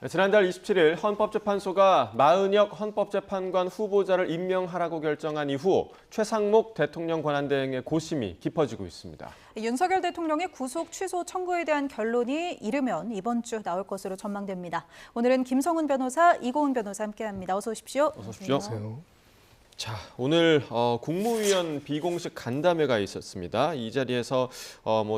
지난달 27일 헌법재판소가 마은혁 헌법재판관 후보자를 임명하라고 결정한 이후 최상목 대통령 권한대행의 고심이 깊어지고 있습니다. 윤석열 대통령의 구속 취소 청구에 대한 결론이 이르면 이번 주 나올 것으로 전망됩니다. 오늘은 김성훈 변호사, 이고은 변호사 함께합니다. 어서 오십시오. 어서 오십시오. 자, 오늘 국무위원 비공식 간담회가 있었습니다. 이 자리에서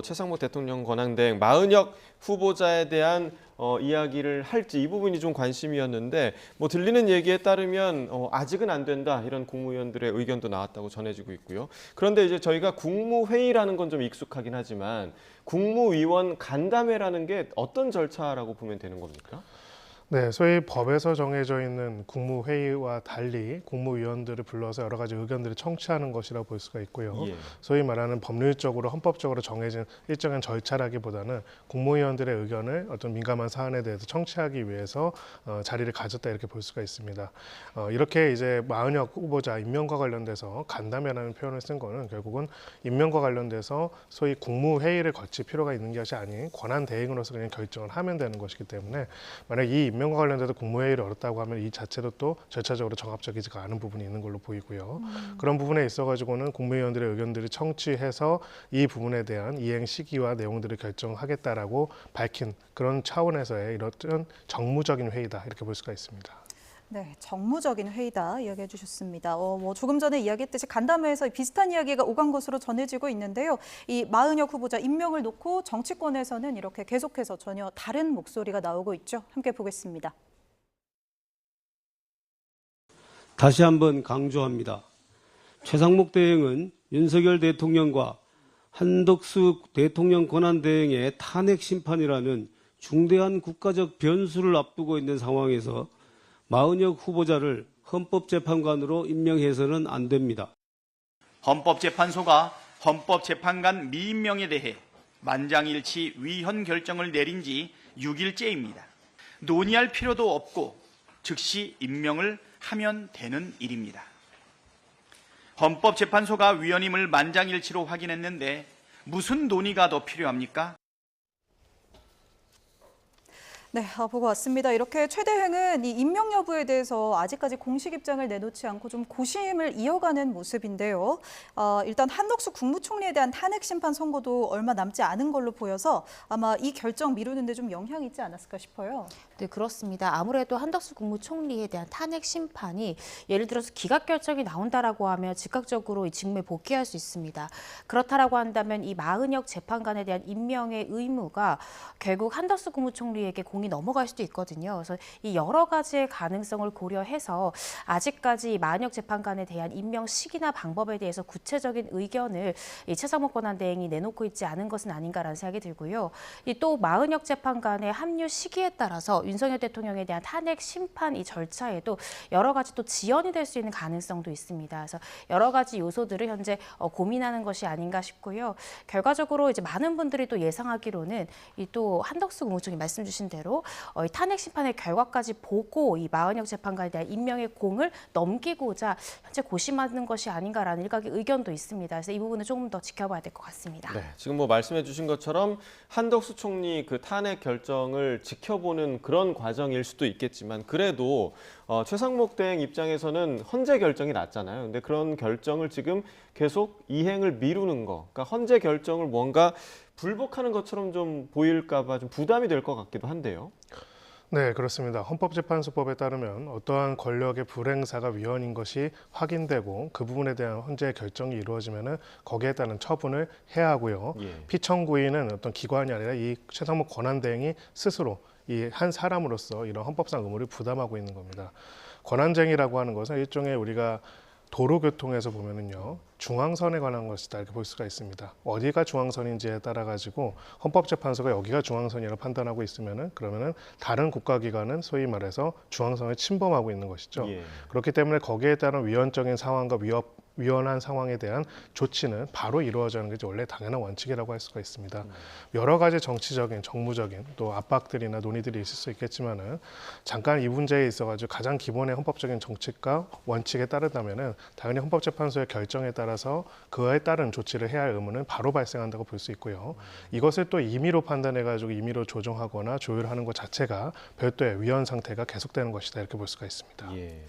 최상목 대통령 권한대행 마은혁 후보자에 대한 이야기를 할지 이 부분이 좀 관심이었는데 들리는 얘기에 따르면 아직은 안 된다 이런 국무위원들의 의견도 나왔다고 전해지고 있고요. 그런데 이제 저희가 국무회의라는 건 좀 익숙하긴 하지만 국무위원 간담회라는 게 어떤 절차라고 보면 되는 겁니까? 네, 소위 법에서 정해져 있는 국무회의와 달리 국무위원들을 불러서 여러 가지 의견들을 청취하는 것이라고 볼 수가 있고요. 예. 소위 말하는 법률적으로 헌법적으로 정해진 일정한 절차라기보다는 국무위원들의 의견을 어떤 민감한 사안에 대해서 청취하기 위해서 자리를 가졌다 이렇게 볼 수가 있습니다. 이렇게 이제 마은혁 후보자 임명과 관련돼서 간담회라는 표현을 쓴 거는 결국은 임명과 관련돼서 소위 국무회의를 거칠 필요가 있는 것이 아닌 권한대행으로서 그냥 결정을 하면 되는 것이기 때문에 만약 이 임명과 관련돼서 국무회의를 열었다고 하면 이 자체도 또 절차적으로 정합적이지가 않은 부분이 있는 걸로 보이고요. 그런 부분에 있어가지고는 국무위원들의 의견들을 청취해서 이 부분에 대한 이행 시기와 내용들을 결정하겠다라고 밝힌 그런 차원에서의 이런 정무적인 회의다 이렇게 볼 수가 있습니다. 네, 정무적인 회의다 이야기해 주셨습니다. 조금 전에 이야기했듯이 간담회에서 비슷한 이야기가 오간 것으로 전해지고 있는데요. 이 마은혁 후보자 임명을 놓고 정치권에서는 이렇게 계속해서 전혀 다른 목소리가 나오고 있죠. 함께 보겠습니다. 다시 한번 강조합니다. 최상목 대행은 윤석열 대통령과 한덕수 대통령 권한대행의 탄핵 심판이라는 중대한 국가적 변수를 앞두고 있는 상황에서 마은혁 후보자를 헌법재판관으로 임명해서는 안 됩니다. 헌법재판소가 헌법재판관 미임명에 대해 만장일치 위헌 결정을 내린 지 6일째입니다. 논의할 필요도 없고 즉시 임명을 하면 되는 일입니다. 헌법재판소가 위헌임을 만장일치로 확인했는데 무슨 논의가 더 필요합니까? 네, 보고 왔습니다. 이렇게 최 대행은 이 임명 여부에 대해서 아직까지 공식 입장을 내놓지 않고 좀 고심을 이어가는 모습인데요. 일단 한덕수 국무총리에 대한 탄핵 심판 선고도 얼마 남지 않은 걸로 보여서 아마 이 결정 미루는 데 좀 영향이 있지 않았을까 싶어요. 네, 그렇습니다. 아무래도 한덕수 국무총리에 대한 탄핵 심판이 예를 들어서 기각 결정이 나온다라고 하면 즉각적으로 이 직무에 복귀할 수 있습니다. 그렇다라고 한다면 이 마은혁 재판관에 대한 임명의 의무가 결국 한덕수 국무총리에게 공이 넘어갈 수도 있거든요. 그래서 이 여러 가지의 가능성을 고려해서 아직까지 마은혁 재판관에 대한 임명 시기나 방법에 대해서 구체적인 의견을 이 최상목 권한대행이 내놓고 있지 않은 것은 아닌가라는 생각이 들고요. 또 마은혁 재판관의 합류 시기에 따라서 윤석열 대통령에 대한 탄핵 심판 이 절차에도 여러 가지 또 지연이 될 수 있는 가능성도 있습니다. 그래서 여러 가지 요소들을 현재 고민하는 것이 아닌가 싶고요. 결과적으로 이제 많은 분들이 또 예상하기로는 이 또 한덕수 국무총리 말씀 주신 대로 이 탄핵 심판의 결과까지 보고 이 마은혁 재판관에 대한 임명의 공을 넘기고자 현재 고심하는 것이 아닌가라는 일각의 의견도 있습니다. 그래서 이 부분은 조금 더 지켜봐야 될 것 같습니다. 네, 지금 말씀해 주신 것처럼 한덕수 총리 그 탄핵 결정을 지켜보는 그런 과정일 수도 있겠지만 그래도 최상목 대행 입장에서는 헌재 결정이 났잖아요. 근데 그런 결정을 지금 계속 이행을 미루는 거, 그러니까 헌재 결정을 뭔가 불복하는 것처럼 좀 보일까 봐 좀 부담이 될 것 같기도 한데요. 네, 그렇습니다. 헌법재판소법에 따르면 어떠한 권력의 불행사가 위헌인 것이 확인되고 그 부분에 대한 헌재 결정이 이루어지면은 거기에 따른 처분을 해야 하고요. 예. 피청구인은 어떤 기관이 아니라 이 최상목 권한대행이 스스로 이 한 사람으로서 이런 헌법상 의무를 부담하고 있는 겁니다. 권한쟁의라고 하는 것은 일종의 우리가 도로교통에서 보면은요, 중앙선에 관한 것이다 이렇게 볼 수가 있습니다. 어디가 중앙선인지에 따라 가지고 헌법재판소가 여기가 중앙선이라고 판단하고 있으면은 그러면은 다른 국가기관은 소위 말해서 중앙선을 침범하고 있는 것이죠. 예. 그렇기 때문에 거기에 따른 위헌적인 상황과 위협 위헌한 상황에 대한 조치는 바로 이루어지는 게 원래 당연한 원칙이라고 할 수가 있습니다. 여러 가지 정치적인, 정무적인 또 압박들이나 논의들이 있을 수 있겠지만은 잠깐 이 문제에 있어가지고 가장 기본의 헌법적인 정칙과 원칙에 따르다면은 당연히 헌법재판소의 결정에 따라서 그에 따른 조치를 해야 할 의무는 바로 발생한다고 볼 수 있고요. 이것을 또 임의로 판단해가지고 임의로 조정하거나 조율하는 것 자체가 별도의 위헌 상태가 계속되는 것이다 이렇게 볼 수가 있습니다. 예.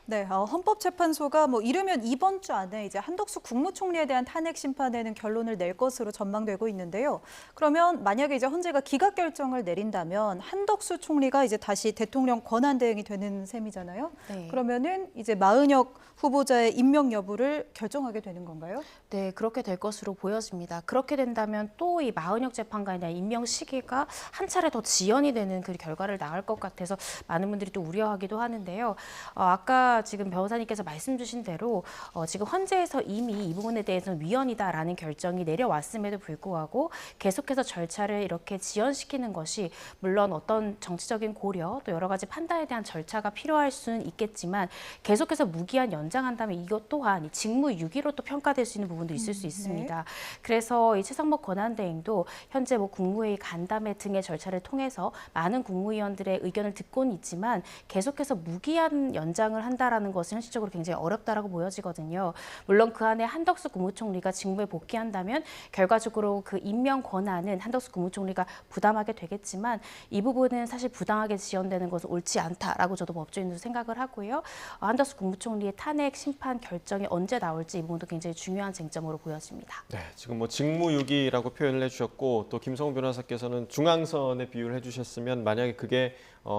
네, 헌법재판소가 이르면 이번 주 안에 이제 한덕수 국무총리에 대한 탄핵 심판에는 결론을 낼 것으로 전망되고 있는데요. 그러면 만약에 이제 헌재가 기각 결정을 내린다면 한덕수 총리가 이제 다시 대통령 권한 대행이 되는 셈이잖아요. 네. 그러면은 이제 마은혁 후보자의 임명 여부를 결정하게 되는 건가요? 네, 그렇게 될 것으로 보여집니다. 그렇게 된다면 또 이 마은혁 재판관에 대한 임명 시기가 한 차례 더 지연이 되는 그 결과를 낳을 것 같아서 많은 분들이 또 우려하기도 하는데요. 아까 지금 변호사님께서 말씀 주신 대로 지금 헌재에서 이미 이 부분에 대해서는 위헌이다라는 결정이 내려왔음에도 불구하고 계속해서 절차를 이렇게 지연시키는 것이 물론 어떤 정치적인 고려 또 여러 가지 판단에 대한 절차가 필요할 수는 있겠지만 계속해서 무기한 연장한다면 이것 또한 직무유기로 또 평가될 수 있는 부분도 있을 수 있습니다. 그래서 이 최상목 권한대행도 현재 국무회의 간담회 등의 절차를 통해서 많은 국무위원들의 의견을 듣고는 있지만 계속해서 무기한 연장을 한다라는 것은 현실적으로 굉장히 어렵다라고 보여지거든요. 물론 그 안에 한덕수 국무총리가 직무에 복귀한다면 결과적으로 그 임명 권한은 한덕수 국무총리가 부담하게 되겠지만 이 부분은 사실 부당하게 지연되는 것은 옳지 않다라고 저도 법조인으로 생각을 하고요. 한덕수 국무총리의 탄핵 심판 결정이 언제 나올지 이 부분도 굉장히 중요한 쟁점으로 보여집니다. 네, 지금 직무유기라고 표현을 해주셨고 또 김성훈 변호사께서는 중앙선에 비유를 해주셨으면 만약에 그게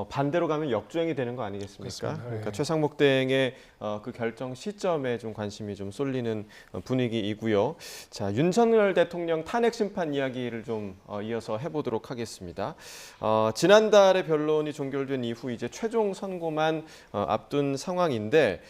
반대로 가면 역주행이 되는 거 아니겠습니까? 그렇습니다. 그러니까 예. 최상목 대행의 그 결정 시점에 좀 관심이 좀 쏠리는 분위기이고요. 자, 윤석열 대통령 탄핵 심판 이야기를 좀 이어서 해보도록 하겠습니다. 지난달에 변론이 종결된 이후 이제 최종 선고만 앞둔 상황인데.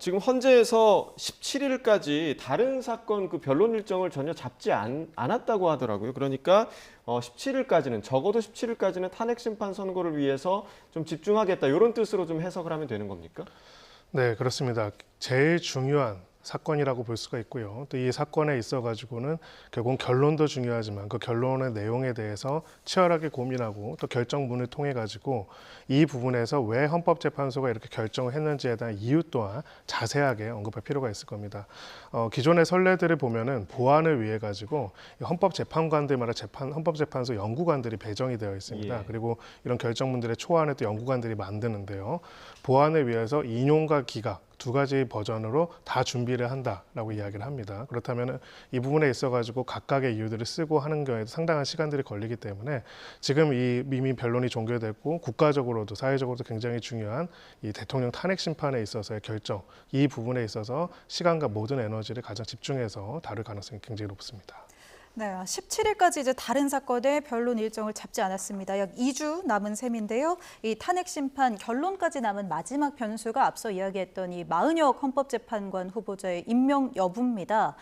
지금 헌재에서 17일까지 다른 사건 그 변론 일정을 전혀 잡지 않았다고 하더라고요. 그러니까 17일까지는 적어도 17일까지는 탄핵 심판 선고를 위해서 좀 집중하겠다 이런 뜻으로 좀 해석을 하면 되는 겁니까? 네, 그렇습니다. 제일 중요한 사건이라고 볼 수가 있고요. 또 이 사건에 있어가지고는 결국 결론도 중요하지만 그 결론의 내용에 대해서 치열하게 고민하고 또 결정문을 통해 가지고 이 부분에서 왜 헌법재판소가 이렇게 결정을 했는지에 대한 이유 또한 자세하게 언급할 필요가 있을 겁니다. 기존의 선례들을 보면은 보완을 위해 가지고 헌법재판관들마다 헌법재판소 연구관들이 배정이 되어 있습니다. 예. 그리고 이런 결정문들의 초안을 또 연구관들이 만드는데요. 보완을 위해서 인용과 기각 두 가지 버전으로 다 준비를 한다라고 이야기를 합니다. 그렇다면 이 부분에 있어가지고 각각의 이유들을 쓰고 하는 경우에도 상당한 시간들이 걸리기 때문에 지금 이미 변론이 종결됐고 국가적으로도 사회적으로도 굉장히 중요한 이 대통령 탄핵 심판에 있어서의 결정, 이 부분에 있어서 시간과 모든 에너지를 가장 집중해서 다룰 가능성이 굉장히 높습니다. 네, 17일까지 이제 다른 사건의 변론 일정을 잡지 않았습니다. 약 2주 남은 셈인데요. 이 탄핵 심판 결론까지 남은 마지막 변수가 앞서 이야기했던 이 마은혁 헌법재판관 후보자의 임명 여부입니다.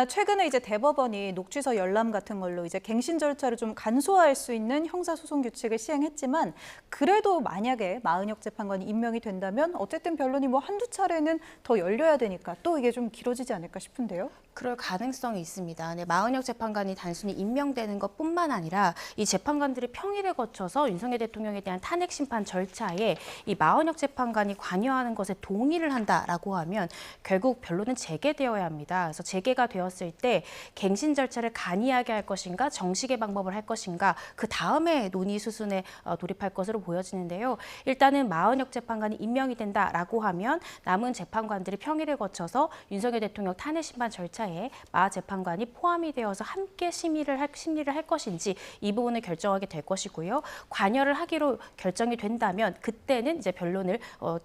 최근에 이제 대법원이 녹취서 열람 같은 걸로 이제 갱신 절차를 좀 간소화할 수 있는 형사소송 규칙을 시행했지만 그래도 만약에 마은혁 재판관이 임명이 된다면 어쨌든 변론이 한두 차례는 더 열려야 되니까 또 이게 좀 길어지지 않을까 싶은데요. 그럴 가능성이 있습니다. 네, 마은혁 재판관이 단순히 임명되는 것뿐만 아니라 이 재판관들이 평일에 거쳐서 윤석열 대통령에 대한 탄핵 심판 절차에 이 마은혁 재판관이 관여하는 것에 동의를 한다라고 하면 결국 변론은 재개되어야 합니다. 그래서 재개가 되었을 때 갱신 절차를 간이하게 할 것인가, 정식의 방법을 할 것인가, 그 다음에 논의 수순에 돌입할 것으로 보여지는데요. 일단은 마은혁 재판관이 임명이 된다라고 하면 남은 재판관들이 평일에 거쳐서 윤석열 대통령 탄핵 심판 절차 마 재판관이 포함이 되어서 함께 심리를 할 것인지 이 부분을 결정하게 될 것이고요. 관여를 하기로 결정이 된다면 그때는 이제 변론을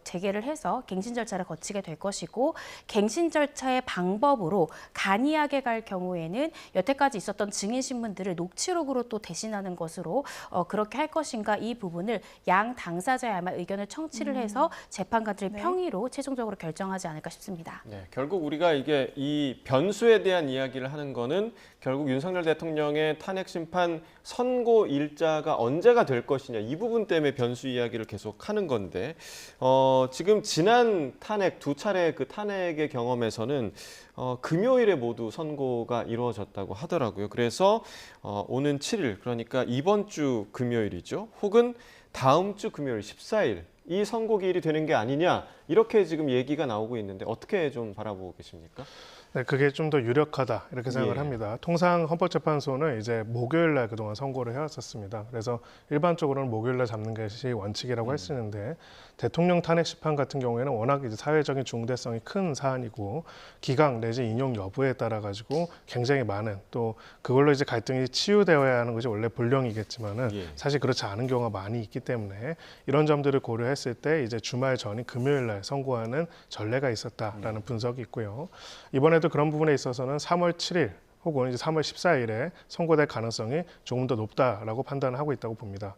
재개를 해서 갱신 절차를 거치게 될 것이고 갱신 절차의 방법으로 간이하게 갈 경우에는 여태까지 있었던 증인 신문들을 녹취록으로 또 대신하는 것으로 그렇게 할 것인가 이 부분을 양 당사자의 아마 의견을 청취를 해서 재판관들의 평의로 최종적으로 결정하지 않을까 싶습니다. 네, 결국 우리가 이게 이 변수에 대한 이야기를 하는 거는 결국 윤석열 대통령의 탄핵 심판 선고 일자가 언제가 될 것이냐 이 부분 때문에 변수 이야기를 계속 하는 건데 지금 지난 탄핵 두 차례 그 탄핵의 경험에서는 금요일에 모두 선고가 이루어졌다고 하더라고요. 그래서 오는 7일 그러니까 이번 주 금요일이죠. 혹은 다음 주 금요일 14일 이 선고기일이 되는 게 아니냐 이렇게 지금 얘기가 나오고 있는데 어떻게 좀 바라보고 계십니까? 네, 그게 좀 더 유력하다 이렇게 생각을 예. 합니다. 통상 헌법재판소는 이제 목요일 날 그동안 선고를 해왔었습니다. 그래서 일반적으로는 목요일 날 잡는 것이 원칙이라고 했었는데 대통령 탄핵 심판 같은 경우에는 워낙 이제 사회적인 중대성이 큰 사안이고 기각 내지 인용 여부에 따라 가지고 굉장히 많은 또 그걸로 이제 갈등이 치유되어야 하는 것이 원래 본령이겠지만은 예. 사실 그렇지 않은 경우가 많이 있기 때문에 이런 점들을 고려했을 때 이제 주말 전인 금요일 날 선고하는 전례가 있었다라는 분석이 있고요. 이번에도 그런 부분에 있어서는 3월 7일 혹은 이제 3월 14일에 선고될 가능성이 조금 더 높다라고 판단하고 있다고 봅니다.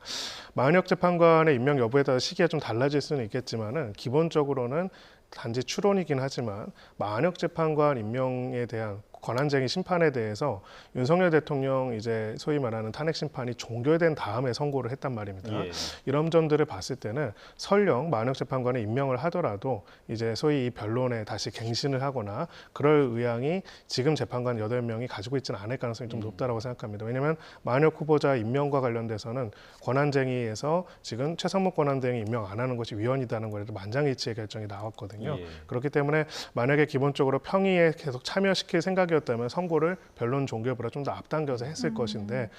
마은혁 재판관의 임명 여부에 따라 시기가 좀 달라질 수는 있겠지만은 기본적으로는 단지 추론이긴 하지만 마은혁 재판관 임명에 대한 권한쟁의 심판에 대해서 윤석열 대통령 이제 소위 말하는 탄핵 심판이 종결된 다음에 선고를 했단 말입니다. 예. 이런 점들을 봤을 때는 설령 마은혁 재판관의 임명을 하더라도 이제 소위 이 변론에 다시 갱신을 하거나 그럴 의향이 지금 재판관 8명이 가지고 있지는 않을 가능성이 좀 높다라고 생각합니다. 왜냐하면 마은혁 후보자 임명과 관련돼서는 권한쟁의에서 지금 최상목 권한대행이 임명 안 하는 것이 위헌이다는 거에도 만장일치의 결정이 나왔거든요. 예. 그렇기 때문에 만약에 기본적으로 평의에 계속 참여시킬 생각이었다면 선고를 변론 종결보다 좀 더 앞당겨서 했을 것인데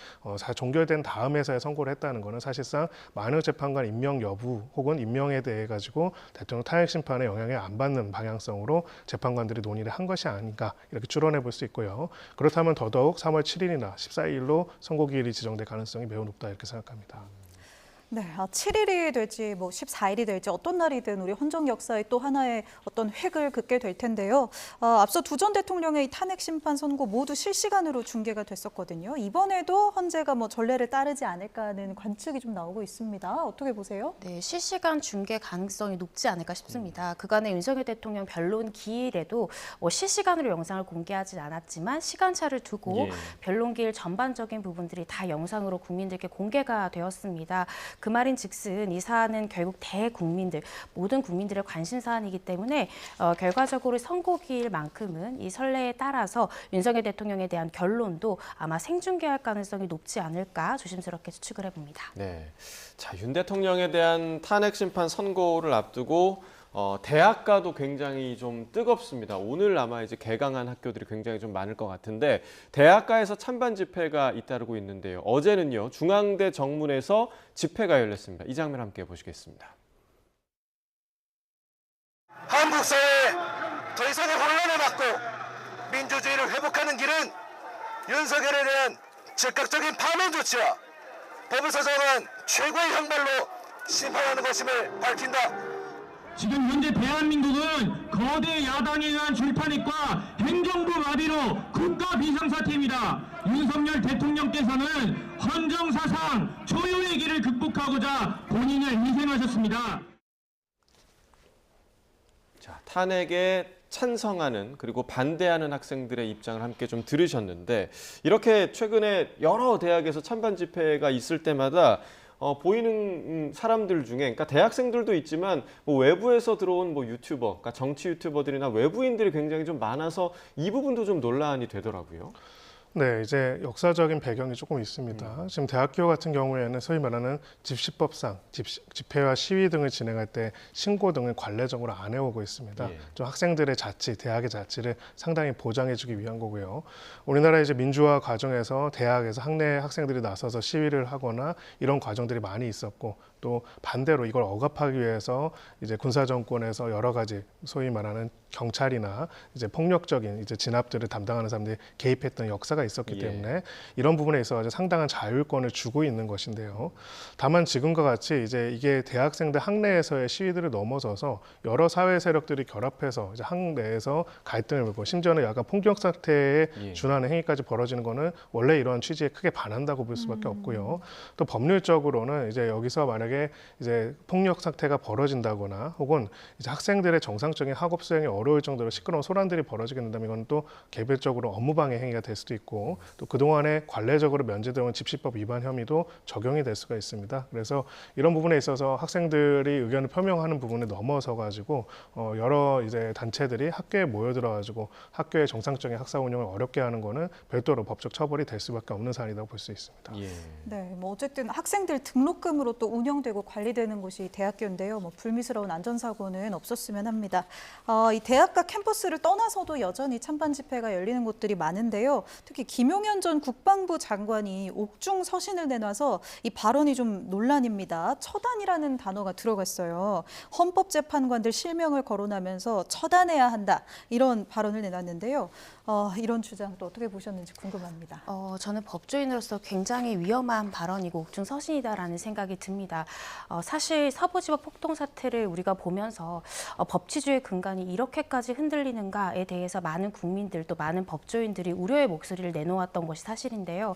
종결된 다음에서야 선고를 했다는 것은 사실상 마은혁 재판관 임명 여부 혹은 임명에 대해 가지고 대통령 탄핵 심판에 영향을 안 받는 방향성으로 재판관들이 논의를 한 것이 아닌가 이렇게 추론해 볼 수 있고요. 그렇다면 더더욱 3월 7일이나 14일로 선고기일이 지정될 가능성이 매우 높다 이렇게 생각합니다. 네, 7일이 될지 뭐 14일이 될지 어떤 날이든 우리 헌정 역사의 또 하나의 어떤 획을 긋게 될 텐데요. 앞서 두 전 대통령의 이 탄핵 심판 선고 모두 실시간으로 중계가 됐었거든요. 이번에도 헌재가 뭐 전례를 따르지 않을까 하는 관측이 좀 나오고 있습니다. 어떻게 보세요? 네, 실시간 중계 가능성이 높지 않을까 싶습니다. 그간의 윤석열 대통령 변론 기일에도 실시간으로 영상을 공개하진 않았지만 시간차를 두고 예. 변론 기일 전반적인 부분들이 다 영상으로 국민들께 공개가 되었습니다. 그 말인즉슨 이 사안은 결국 대국민들, 모든 국민들의 관심 사안이기 때문에 결과적으로 선고기일만큼은 이 선례에 따라서 윤석열 대통령에 대한 결론도 아마 생중계할 가능성이 높지 않을까 조심스럽게 추측을 해봅니다. 네. 자, 윤 대통령에 대한 탄핵 심판 선고를 앞두고 대학가도 굉장히 좀 뜨겁습니다. 오늘 아마 이제 개강한 학교들이 굉장히 좀 많을 것 같은데 대학가에서 찬반 집회가 잇따르고 있는데요. 어제는요 중앙대 정문에서 집회가 열렸습니다. 이 장면 함께 보시겠습니다. 한국 사회 더 이상의 혼란을 막고 민주주의를 회복하는 길은 윤석열에 대한 즉각적인 파면 조치와 법을 사정한 최고의 형벌로 심판하는 것임을 밝힌다. 지금 현재 대한민국은 거대 야당에 의한 줄타닉과 행정부 마비로 국가 비상사태입니다. 윤석열 대통령께서는 헌정사상 초유의 길을 극복하고자 본인을 희생하셨습니다. 자, 탄핵에 찬성하는 그리고 반대하는 학생들의 입장을 함께 좀 들으셨는데 이렇게 최근에 여러 대학에서 찬반 집회가 있을 때마다 보이는 사람들 중에, 그러니까 대학생들도 있지만 뭐 외부에서 들어온 뭐 유튜버, 그러니까 정치 유튜버들이나 외부인들이 굉장히 좀 많아서 이 부분도 좀 논란이 되더라고요. 네, 이제 역사적인 배경이 조금 있습니다. 지금 대학교 같은 경우에는 소위 말하는 집시법상 집회와 시위 등을 진행할 때 신고 등을 관례적으로 안 해오고 있습니다. 예. 좀 학생들의 자치, 대학의 자치를 상당히 보장해주기 위한 거고요. 우리나라 이제 민주화 과정에서 대학에서 학내 학생들이 나서서 시위를 하거나 이런 과정들이 많이 있었고 또 반대로 이걸 억압하기 위해서 이제 군사 정권에서 여러 가지 소위 말하는 경찰이나 이제 폭력적인 이제 진압들을 담당하는 사람들이 개입했던 역사가 있었기 예. 때문에 이런 부분에 있어서 상당한 자율권을 주고 있는 것인데요. 다만 지금과 같이 이제 이게 대학생들 학내에서의 시위들을 넘어서서 여러 사회 세력들이 결합해서 이제 학내에서 갈등을 벌고 심지어는 약간 폭력 사태에 예. 준하는 행위까지 벌어지는 거는 원래 이러한 취지에 크게 반한다고 볼 수밖에 없고요. 또 법률적으로는 이제 여기서 만약에 만약에 이제 폭력 사태가 벌어진다거나 혹은 이제 학생들의 정상적인 학업 수행이 어려울 정도로 시끄러운 소란들이 벌어지게 된다면 이건 또 개별적으로 업무방해 행위가 될 수도 있고 또 그동안에 관례적으로 면제되어온 집시법 위반 혐의도 적용이 될 수가 있습니다. 그래서 이런 부분에 있어서 학생들이 의견을 표명하는 부분에 넘어서 가지고 여러 이제 단체들이 학교에 모여들어 가지고 학교의 정상적인 학사 운영을 어렵게 하는 거는 별도로 법적 처벌이 될 수밖에 없는 사안이라고 볼 수 있습니다. 예. 네, 뭐 어쨌든 학생들 등록금으로 또 운영되고 관리되는 곳이 대학교인데요. 뭐 불미스러운 안전사고는 없었으면 합니다. 이 대학가 캠퍼스를 떠나서도 여전히 찬반 집회가 열리는 곳들이 많은데요. 특히 김용현 전 국방부 장관이 옥중 서신을 내놔서 이 발언이 좀 논란입니다. 처단이라는 단어가 들어갔어요. 헌법재판관들 실명을 거론하면서 처단해야 한다 이런 발언을 내놨는데요. 이런 주장 또 어떻게 보셨는지 궁금합니다. 저는 법조인으로서 굉장히 위험한 발언이고 옥중 서신이다라는 생각이 듭니다. 사실 서부지법 폭동 사태를 우리가 보면서 법치주의 근간이 이렇게까지 흔들리는가에 대해서 많은 국민들 또 많은 법조인들이 우려의 목소리를 내놓았던 것이 사실인데요.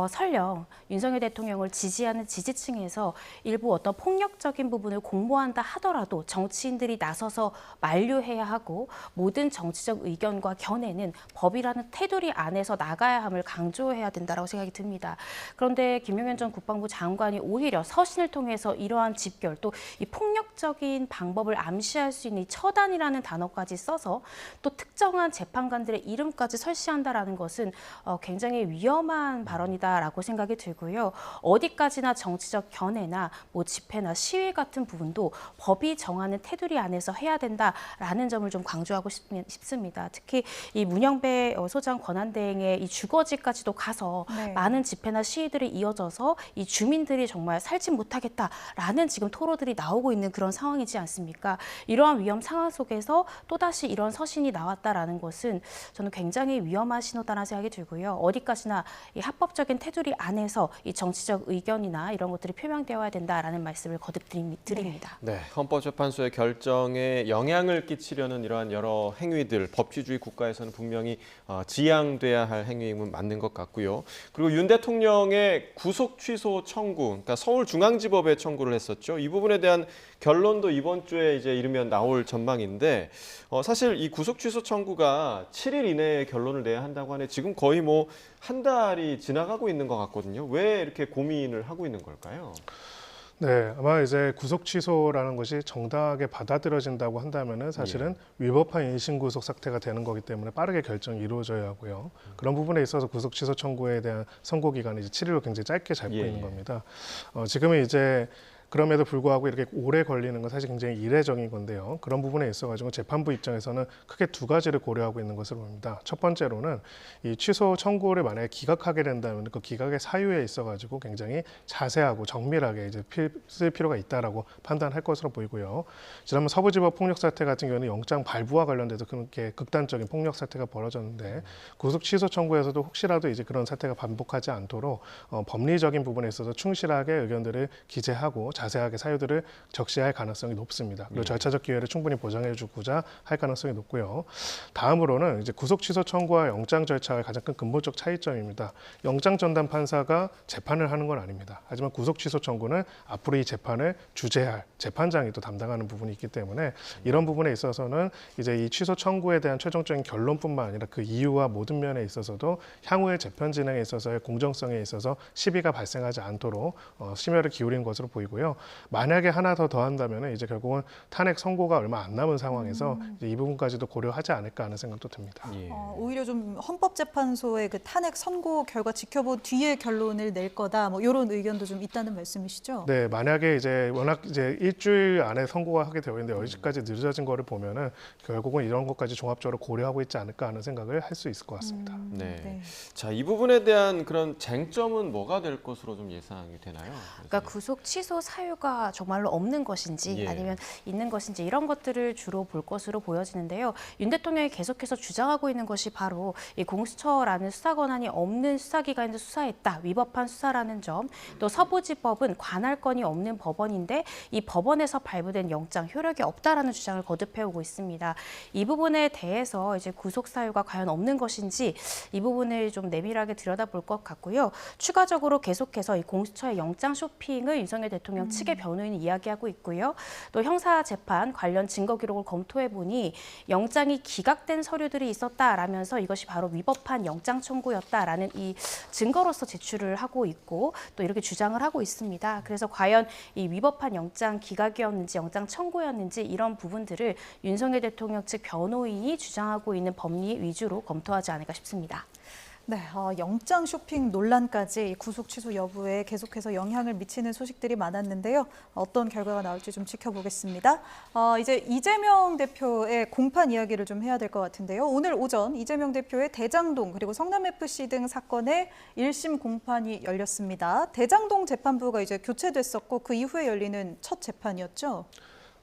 설령 윤석열 대통령을 지지하는 지지층에서 일부 어떤 폭력적인 부분을 공모한다 하더라도 정치인들이 나서서 만류해야 하고 모든 정치적 의견과 견해는 법이라는 테두리 안에서 나가야 함을 강조해야 된다고 생각이 듭니다. 그런데 김용현 전 국방부 장관이 오히려 서신을 통해서 이러한 집결 또 이 폭력적인 방법을 암시할 수 있는 이 처단이라는 단어까지 써서 또 특정한 재판관들의 이름까지 설치한다라는 것은 굉장히 위험한 발언이다라고 생각이 들고요. 어디까지나 정치적 견해나 뭐 집회나 시위 같은 부분도 법이 정하는 테두리 안에서 해야 된다라는 점을 좀 강조하고 싶습니다. 특히 이 문영배 소장 권한대행의 이 주거지까지도 가서 네. 많은 집회나 시위들이 이어져서 이 주민들이 정말 살지 못하겠다라는 지금 토로들이 나오고 있는 그런 상황이지 않습니까? 이러한 위험 상황 속에서 또다시 이런 서신이 나왔다라는 것은 저는 굉장히 위험한 신호다라는 생각이 들고요. 어디까지나 이 합법적인 테두리 안에서 이 정치적 의견이나 이런 것들이 표명되어야 된다라는 말씀을 거듭 드립니다. 네, 헌법재판소의 결정에 영향을 끼치려는 이러한 여러 행위들, 법치주의 국가에서는 분명히 지양돼야 할 행위임은 맞는 것 같고요. 그리고 윤 대통령의 구속 취소 청구, 그러니까 서울중앙지법에 청구를 했었죠. 이 부분에 대한 결론도 이번 주에 이제 이르면 나올 전망인데 사실 이 구속 취소 청구가 7일 이내에 결론을 내야 한다고 하네. 지금 거의 뭐 한 달이 지나가고 있는 것 같거든요. 왜 이렇게 고민을 하고 있는 걸까요? 네, 아마 이제 구속 취소라는 것이 정당하게 받아들여진다고 한다면은 사실은 위법한 인신구속 사태가 되는 거기 때문에 빠르게 결정이 이루어져야 하고요. 그런 부분에 있어서 구속 취소 청구에 대한 선고 기간이 이제 7일로 굉장히 짧게 잡고 있는 겁니다. 지금은 이제 그럼에도 불구하고 이렇게 오래 걸리는 건 사실 굉장히 이례적인 건데요. 그런 부분에 있어가지고 재판부 입장에서는 크게 두 가지를 고려하고 있는 것으로 봅니다. 첫 번째로는 이 취소 청구를 만약에 기각하게 된다면 그 기각의 사유에 있어가지고 굉장히 자세하고 정밀하게 이제 쓸 필요가 있다라고 판단할 것으로 보이고요. 지난번 서부지법 폭력 사태 같은 경우는 영장 발부와 관련돼서 그렇게 극단적인 폭력 사태가 벌어졌는데 구속 취소 청구에서도 혹시라도 이제 그런 사태가 반복하지 않도록 법리적인 부분에 있어서 충실하게 의견들을 기재하고 자세하게 사유들을 적시할 가능성이 높습니다. 그리고 절차적 기회를 충분히 보장해주고자 할 가능성이 높고요. 다음으로는 이제 구속 취소 청구와 영장 절차의 가장 큰 근본적 차이점입니다. 영장 전담 판사가 재판을 하는 건 아닙니다. 하지만 구속 취소 청구는 앞으로 이 재판을 주재할 재판장이 또 담당하는 부분이 있기 때문에 이런 부분에 있어서는 이제 이 취소 청구에 대한 최종적인 결론뿐만 아니라 그 이유와 모든 면에 있어서도 향후의 재판 진행에 있어서의 공정성에 있어서 시비가 발생하지 않도록 심혈을 기울인 것으로 보이고요. 만약에 하나 더 더한다면 이제 결국은 탄핵 선고가 얼마 안 남은 상황에서 이제 이 부분까지도 고려하지 않을까 하는 생각도 듭니다. 오히려 좀 헌법재판소의 그 탄핵 선고 결과 지켜본 뒤에 결론을 낼 거다, 뭐 이런 의견도 좀 있다는 말씀이시죠? 네, 만약에 이제 워낙 이제 일주일 안에 선고가 하게 되어 있는데 여기까지 늦어진 거를 보면은 결국은 이런 것까지 종합적으로 고려하고 있지 않을까 하는 생각을 할 수 있을 것 같습니다. 네. 자, 이 부분에 대한 그런 쟁점은 뭐가 될 것으로 좀 예상이 되나요? 그러니까 구속 취소 사유가 정말로 없는 것인지 아니면 있는 것인지 이런 것들을 주로 볼 것으로 보여지는데요. 윤 대통령이 계속해서 주장하고 있는 것이 바로 이 공수처라는 수사 권한이 없는 수사기관에서 수사했다. 위법한 수사라는 점. 또 서부지법은 관할 건이 없는 법원인데 이 법원에서 발부된 영장 효력이 없다라는 주장을 거듭해오고 있습니다. 이 부분에 대해서 이제 구속 사유가 과연 없는 것인지 이 부분을 좀 내밀하게 들여다볼 것 같고요. 추가적으로 계속해서 이 공수처의 영장 쇼핑을 윤석열 대통령 측의 변호인이 이야기하고 있고요. 또 형사 재판 관련 증거 기록을 검토해 보니 영장이 기각된 서류들이 있었다라면서 이것이 바로 위법한 영장 청구였다라는 이 증거로서 제출을 하고 있고 또 이렇게 주장을 하고 있습니다. 그래서 과연 이 위법한 영장 기각이었는지 영장 청구였는지 이런 부분들을 윤석열 대통령 측 변호인이 주장하고 있는 법리 위주로 검토하지 않을까 싶습니다. 네, 영장 쇼핑 논란까지 구속 취소 여부에 계속해서 영향을 미치는 소식들이 많았는데요. 어떤 결과가 나올지 좀 지켜보겠습니다. 이제 이재명 대표의 공판 이야기를 좀 해야 될 것 같은데요. 오늘 오전 이재명 대표의 대장동 그리고 성남FC 등 사건의 1심 공판이 열렸습니다. 대장동 재판부가 이제 교체됐었고 그 이후에 열리는 첫 재판이었죠.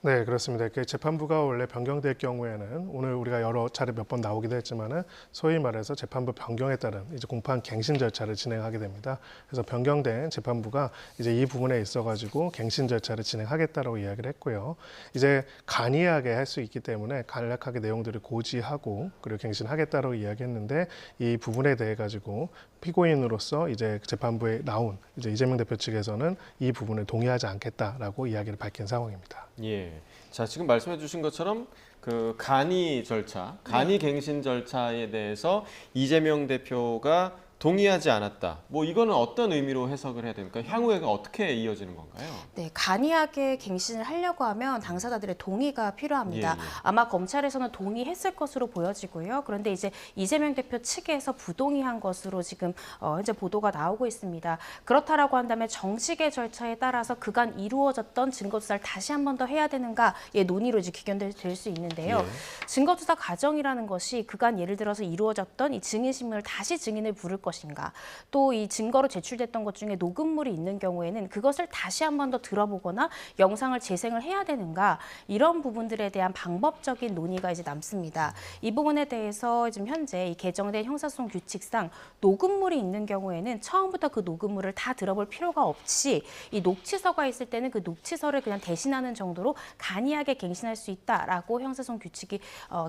네, 그렇습니다. 재판부가 원래 변경될 경우에는 오늘 우리가 여러 차례 몇 번 나오기도 했지만은 소위 말해서 재판부 변경에 따른 이제 공판 갱신 절차를 진행하게 됩니다. 그래서 변경된 재판부가 이제 이 부분에 있어가지고 갱신 절차를 진행하겠다라고 이야기를 했고요. 이제 간이하게 할 수 있기 때문에 간략하게 내용들을 고지하고 그리고 갱신하겠다라고 이야기했는데 이 부분에 대해 가지고 피고인으로서 이제 재판부에 나온 이제 이재명 대표 측에서는 이 부분을 동의하지 않겠다라고 이야기를 밝힌 상황입니다. 예. 자, 지금 말씀해 주신 것처럼 그 간이 절차, 간이 갱신 절차에 대해서 이재명 대표가 동의하지 않았다. 뭐 이거는 어떤 의미로 해석을 해야 됩니까? 향후에가 어떻게 이어지는 건가요? 네, 간이하게 갱신을 하려고 하면 당사자들의 동의가 필요합니다. 예. 아마 검찰에서는 동의했을 것으로 보여지고요. 그런데 이제 이재명 대표 측에서 부동의한 것으로 지금 현재 보도가 나오고 있습니다. 그렇다라고 한다면 정식의 절차에 따라서 그간 이루어졌던 증거조사를 다시 한 번 더 해야 되는가의 논의로 이제 귀결될 수 있는데요. 예. 증거조사 과정이라는 것이 그간 예를 들어서 이루어졌던 이 증인신문을 다시 증인을 부를 것인가, 또 이 증거로 제출됐던 것 중에 녹음물이 있는 경우에는 그것을 다시 한 번 더 들어보거나 영상을 재생을 해야 되는가, 이런 부분들에 대한 방법적인 논의가 이제 남습니다. 이 부분에 대해서 지금 현재 이 개정된 형사소송 규칙상 녹음물이 있는 경우에는 처음부터 그 녹음물을 다 들어볼 필요가 없이 이 녹취서가 있을 때는 그 녹취서를 그냥 대신하는 정도로 간이하게 갱신할 수 있다라고 형사소송 규칙이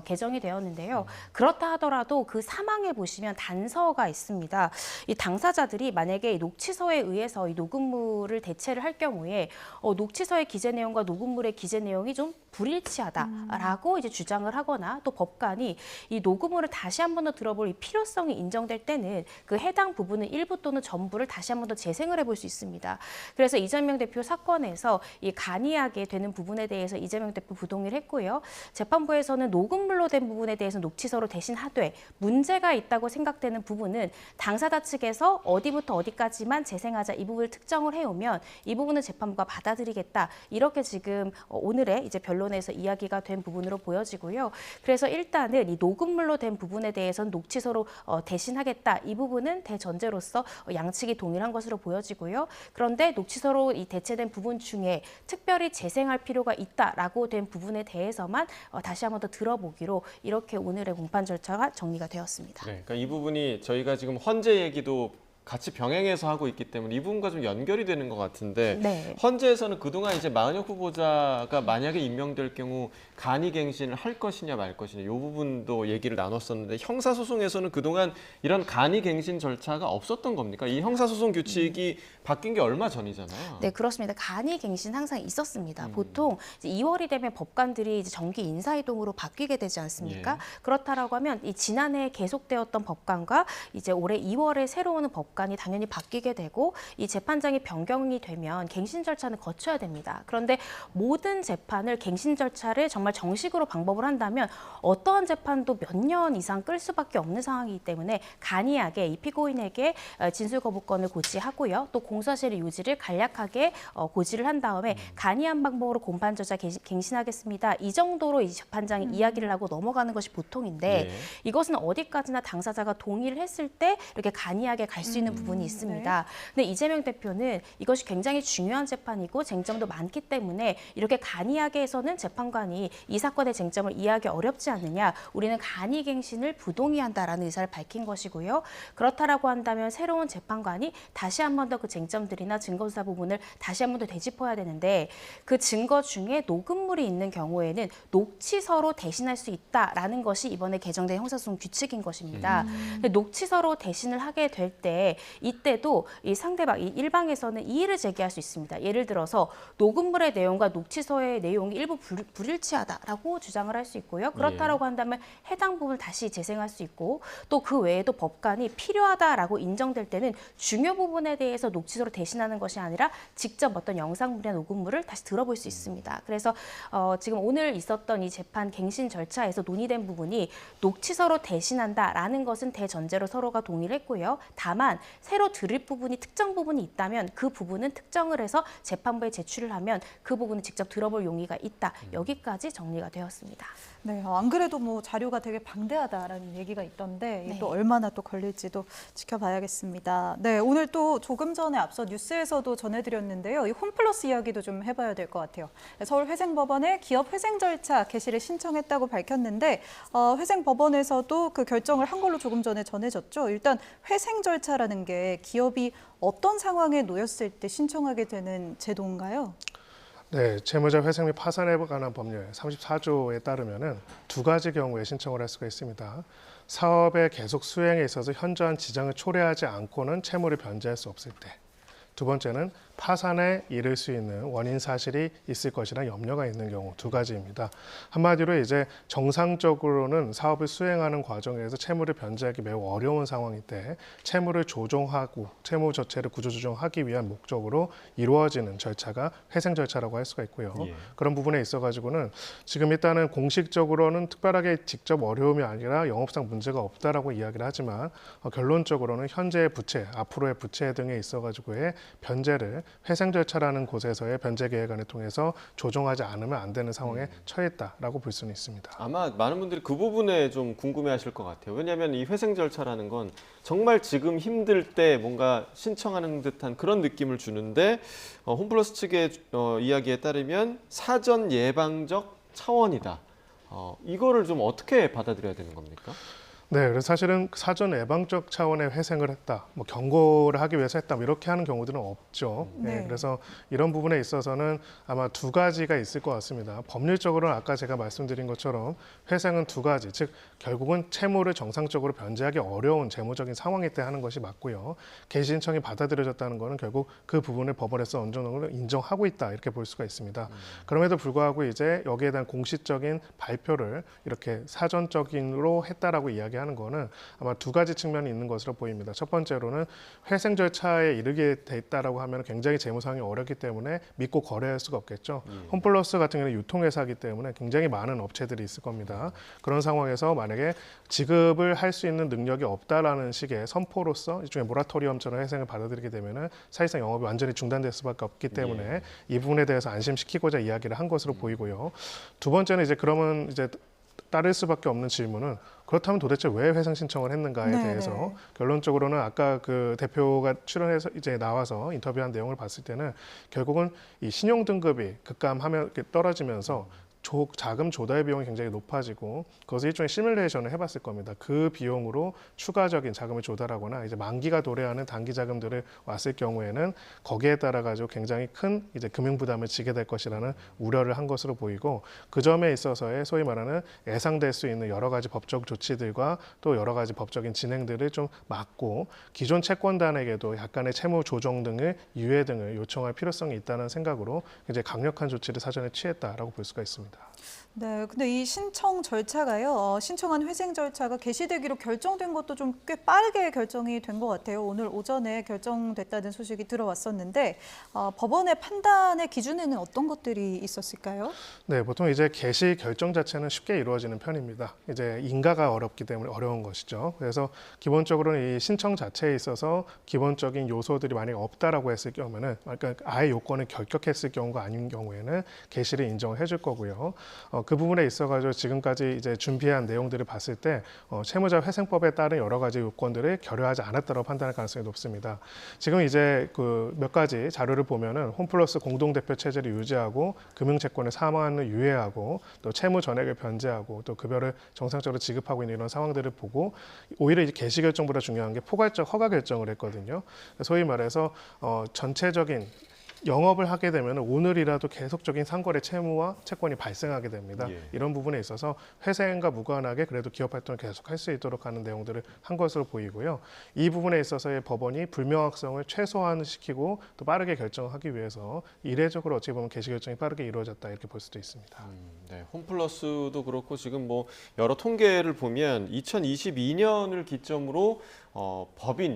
개정이 되었는데요. 그렇다 하더라도 그 사망에 보시면 단서가 있습니다. 이 당사자들이 만약에 이 녹취서에 의해서 이 녹음물을 대체를 할 경우에 녹취서의 기재 내용과 녹음물의 기재 내용이 좀 불일치하다라고 이제 주장을 하거나 또 법관이 이 녹음물을 다시 한 번 더 들어볼 이 필요성이 인정될 때는 그 해당 부분은 일부 또는 전부를 다시 한 번 더 재생을 해볼 수 있습니다. 그래서 이재명 대표 사건에서 이 간이하게 되는 부분에 대해서 이재명 대표 부동의를 했고요. 재판부에서는 녹음물로 된 부분에 대해서 녹취서로 대신 하되 문제가 있다고 생각되는 부분은 당사자 측에서 어디부터 어디까지만 재생하자 이 부분을 특정을 해오면 이 부분은 재판부가 받아들이겠다. 이렇게 지금 오늘의 이제 변론에서 이야기가 된 부분으로 보여지고요. 그래서 일단은 이 녹음물로 된 부분에 대해서는 녹취서로 대신하겠다. 이 부분은 대전제로서 양측이 동의를 한 것으로 보여지고요. 그런데 녹취서로 이 대체된 부분 중에 특별히 재생할 필요가 있다라고 된 부분에 대해서만 다시 한 번 더 들어보기로 이렇게 오늘의 공판 절차가 정리가 되었습니다. 네, 그러니까 이 부분이 저희가 지금 헌재 얘기도 같이 병행해서 하고 있기 때문에 이 부분과 좀 연결이 되는 것 같은데 네. 헌재에서는 그동안 이제 마은혁 후보자가 만약에 임명될 경우 간이갱신을 할 것이냐 말 것이냐 이 부분도 얘기를 나눴었는데 형사소송에서는 그동안 이런 간이갱신 절차가 없었던 겁니까? 이 형사소송 규칙이 바뀐 게 얼마 전이잖아요. 네, 그렇습니다. 간이갱신 항상 있었습니다. 보통 이제 2월이 되면 법관들이 이제 정기 인사이동으로 바뀌게 되지 않습니까? 예. 그렇다라고 하면 이 지난해 계속되었던 법관과 이제 올해 2월에 새로 오는 법관이 당연히 바뀌게 되고 이 재판장이 변경이 되면 갱신 절차는 거쳐야 됩니다. 그런데 모든 재판을 갱신 절차를 정말 정식으로 방법을 한다면 어떠한 재판도 몇 년 이상 끌 수밖에 없는 상황이기 때문에 간이하게 이 피고인에게 진술 거부권을 고지하고요. 또 공소시효 유지를 간략하게 고지를 한 다음에 간이한 방법으로 공판 절차 갱신하겠습니다. 이 정도로 이 재판장이 이야기를 하고 넘어가는 것이 보통인데 예. 이것은 어디까지나 당사자가 동의를 했을 때 이렇게 간이하게 갈 수 있는 부분이 있습니다. 근데 이재명 대표는 이것이 굉장히 중요한 재판이고 쟁점도 많기 때문에 이렇게 간이하게 해서는 재판관이 이 사건의 쟁점을 이해하기 어렵지 않느냐. 우리는 간이갱신을 부동의한다라는 의사를 밝힌 것이고요. 그렇다라고 한다면 새로운 재판관이 다시 한 번 더 그 쟁점들이나 증거조사 부분을 다시 한 번 더 되짚어야 되는데 그 증거 중에 녹음물이 있는 경우에는 녹취서로 대신할 수 있다라는 것이 이번에 개정된 형사소송 규칙인 것입니다. 근데 녹취서로 대신을 하게 될 때 이때도 이 상대방, 이 일방에서는 이의를 제기할 수 있습니다. 예를 들어서 녹음물의 내용과 녹취서의 내용이 일부 불일치하다라고 주장을 할 수 있고요. 그렇다라고 한다면 해당 부분을 다시 재생할 수 있고 또 그 외에도 법관이 필요하다라고 인정될 때는 중요 부분에 대해서 녹취서로 대신하는 것이 아니라 직접 어떤 영상물이나 녹음물을 다시 들어볼 수 있습니다. 그래서 지금 오늘 있었던 이 재판 갱신 절차에서 논의된 부분이 녹취서로 대신한다라는 것은 대전제로 서로가 동의를 했고요. 다만 새로 들을 부분이 특정 부분이 있다면 그 부분은 특정을 해서 재판부에 제출을 하면 그 부분을 직접 들어볼 용의가 있다. 여기까지 정리가 되었습니다. 네, 안 그래도 뭐 자료가 되게 방대하다라는 얘기가 있던데 이게 네. 또 얼마나 또 걸릴지도 지켜봐야겠습니다. 네, 오늘 또 조금 전에 앞서 뉴스에서도 전해드렸는데요. 이 홈플러스 이야기도 좀 해봐야 될 것 같아요. 서울회생법원에 기업 회생 절차 개시를 신청했다고 밝혔는데 회생법원에서도 그 결정을 한 걸로 조금 전에 전해졌죠. 일단 회생 절차라는 게 기업이 어떤 상황에 놓였을 때 신청하게 되는 제도인가요? 네, 채무자 회생 및 파산에 관한 법률 34조에 따르면은 두 가지 경우에 신청을 할 수가 있습니다. 사업의 계속 수행에 있어서 현저한 지장을 초래하지 않고는 채무를 변제할 수 없을 때. 두 번째는 파산에 이를 수 있는 원인 사실이 있을 것이란 염려가 있는 경우 두 가지입니다. 한마디로 이제 정상적으로는 사업을 수행하는 과정에서 채무를 변제하기 매우 어려운 상황일 때 채무를 조정하고 채무 자체를 구조조정하기 위한 목적으로 이루어지는 절차가 회생 절차라고 할 수가 있고요. 그런 부분에 있어가지고는 지금 일단은 공식적으로는 특별하게 직접 어려움이 아니라 영업상 문제가 없다라고 이야기를 하지만 결론적으로는 현재의 부채, 앞으로의 부채 등에 있어가지고의 변제를 회생 절차라는 곳에서의 변제 계획안을 통해서 조정하지 않으면 안 되는 상황에 처했다라고 볼 수는 있습니다. 아마 많은 분들이 그 부분에 좀 궁금해하실 것 같아요. 왜냐하면 이 회생 절차라는 건 정말 지금 힘들 때 뭔가 신청하는 듯한 그런 느낌을 주는데 홈플러스 측의 이야기에 따르면 사전 예방적 차원이다. 이거를 좀 어떻게 받아들여야 되는 겁니까? 네, 그래서 사실은 사전 예방적 차원의 회생을 했다, 뭐 경고를 하기 위해서 했다, 뭐 이렇게 하는 경우들은 없죠. 네. 그래서 이런 부분에 있어서는 아마 두 가지가 있을 것 같습니다. 법률적으로는 아까 제가 말씀드린 것처럼 회생은 두 가지, 즉 결국은 채무를 정상적으로 변제하기 어려운 재무적인 상황일 때 하는 것이 맞고요. 개시 신청이 받아들여졌다는 것은 결국 그 부분을 법원에서 어느 정도 인정하고 있다 이렇게 볼 수가 있습니다. 그럼에도 불구하고 이제 여기에 대한 공식적인 발표를 이렇게 사전적인으로 했다라고 이야기 하는 거는 아마 두 가지 측면이 있는 것으로 보입니다. 첫 번째로는 회생 절차에 이르게 돼 있다라고 하면 굉장히 재무 상황이 어렵기 때문에 믿고 거래할 수가 없겠죠. 홈플러스 같은 경우는 유통회사이기 때문에 굉장히 많은 업체들이 있을 겁니다. 그런 상황에서 만약에 지급을 할 수 있는 능력이 없다라는 식의 선포로서 일종의 모라토리엄처럼 회생을 받아들이게 되면은 사실상 영업이 완전히 중단될 수밖에 없기 때문에 이 부분에 대해서 안심시키고자 이야기를 한 것으로 보이고요. 두 번째는 이제 그러면 이제 따를 수밖에 없는 질문은 그렇다면 도대체 왜 회생 신청을 했는가에 대해서 결론적으로는 아까 그 대표가 출연해서 이제 나와서 인터뷰한 내용을 봤을 때는 결국은 이 신용 등급이 급감하면 이렇게 떨어지면서 자금 조달 비용이 굉장히 높아지고 그것을 일종의 시뮬레이션을 해봤을 겁니다. 그 비용으로 추가적인 자금을 조달하거나 이제 만기가 도래하는 단기 자금들을 왔을 경우에는 거기에 따라 가지고 굉장히 큰 이제 금융 부담을 지게 될 것이라는 우려를 한 것으로 보이고 그 점에 있어서의 소위 말하는 예상될 수 있는 여러 가지 법적 조치들과 또 여러 가지 법적인 진행들을 좀 막고 기존 채권단에게도 약간의 채무 조정 등을 유예 등을 요청할 필요성이 있다는 생각으로 굉장히 강력한 조치를 사전에 취했다라고 볼 수가 있습니다. 네, 근데 이 신청 절차가요, 신청한 회생 절차가 개시되기로 결정된 것도 좀 꽤 빠르게 결정이 된 것 같아요. 오늘 오전에 결정됐다는 소식이 들어왔었는데 법원의 판단의 기준에는 어떤 것들이 있었을까요? 네, 보통 이제 개시 결정 자체는 쉽게 이루어지는 편입니다. 이제 인가가 어렵기 때문에 어려운 것이죠. 그래서 기본적으로는 이 신청 자체에 있어서 기본적인 요소들이 만약에 없다라고 했을 경우에는, 그러니까 아예 요건을 결격했을 경우가 아닌 경우에는 개시를 인정을 해줄 거고요. 그 부분에 있어가지고 지금까지 이제 준비한 내용들을 봤을 때 채무자 회생법에 따른 여러 가지 요건들을 결여하지 않았다고 판단할 가능성이 높습니다. 지금 이제 그 몇 가지 자료를 보면은 홈플러스 공동대표 체제를 유지하고 금융채권을 사망하는 유예하고 또 채무 전액을 변제하고 또 급여를 정상적으로 지급하고 있는 이런 상황들을 보고 오히려 이제 개시 결정보다 중요한 게 포괄적 허가 결정을 했거든요. 소위 말해서 전체적인 영업을 하게 되면 오늘이라도 계속적인 상거래 채무와 채권이 발생하게 됩니다. 예. 이런 부분에 있어서 회생과 무관하게 그래도 기업 활동을 계속할 수 있도록 하는 내용들을 한 것으로 보이고요. 이 부분에 있어서의 법원이 불명확성을 최소화시키고 또 빠르게 결정하기 위해서 이례적으로 어찌 보면 개시 결정이 빠르게 이루어졌다 이렇게 볼 수도 있습니다. 네, 홈플러스도 그렇고 지금 뭐 여러 통계를 보면 2022년을 기점으로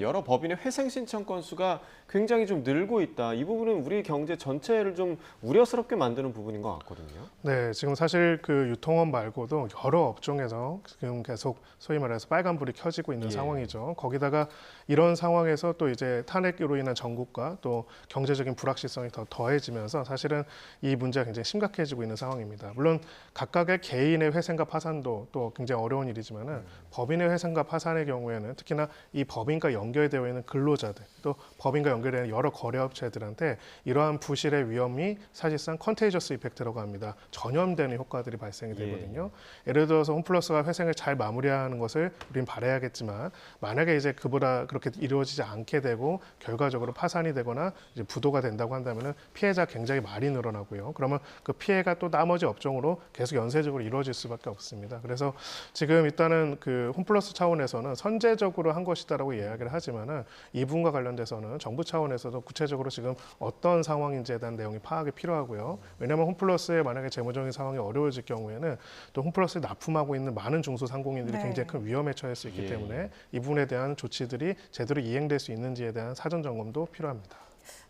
여러 법인의 회생 신청 건수가 굉장히 좀 늘고 있다. 이 부분은 우리 경제 전체를 좀 우려스럽게 만드는 부분인 것 같거든요. 네, 지금 사실 그 유통업 말고도 여러 업종에서 지금 계속 소위 말해서 빨간불이 켜지고 있는 예. 상황이죠. 거기다가 이런 상황에서 또 이제 탄핵으로 인한 전국과 또 경제적인 불확실성이 더 더해지면서 사실은 이 문제가 굉장히 심각해지고 있는 상황입니다. 물론 각각의 개인의 회생과 파산도 또 굉장히 어려운 일이지만은 법인의 회생과 파산의 경우에는 특히나 이 법인과 연결되어 있는 근로자들 또 법인과 연결되는 여러 거래업체들한테 이러한 부실의 위험이 사실상 컨테이저스 이펙트라고 합니다. 전염되는 효과들이 발생이 되거든요. 예를 들어서 홈플러스가 회생을 잘 마무리하는 것을 우리는 바라야겠지만 만약에 이제 그보다 그렇게 이루어지지 않게 되고 결과적으로 파산이 되거나 이제 부도가 된다고 한다면은 피해자 굉장히 많이 늘어나고요. 그러면 그 피해가 또 나머지 업종으로 계속 연쇄적으로 이루어질 수밖에 없습니다. 그래서 지금 일단은 그 홈플러스 차원에서는 선제적으로 한 것이다라고 이야기를 하지만은 이 부분과 관련돼서는 정부 차원에서도 구체적으로 지금 어떤 상황인지에 대한 내용이 파악이 필요하고요. 왜냐하면 홈플러스의 만약에 재무적인 상황이 어려워질 경우에는 또 홈플러스에 납품하고 있는 많은 중소상공인들이 네. 굉장히 큰 위험에 처할 수 있기 예. 때문에 이 부분에 대한 조치들이 제대로 이행될 수 있는지에 대한 사전 점검도 필요합니다.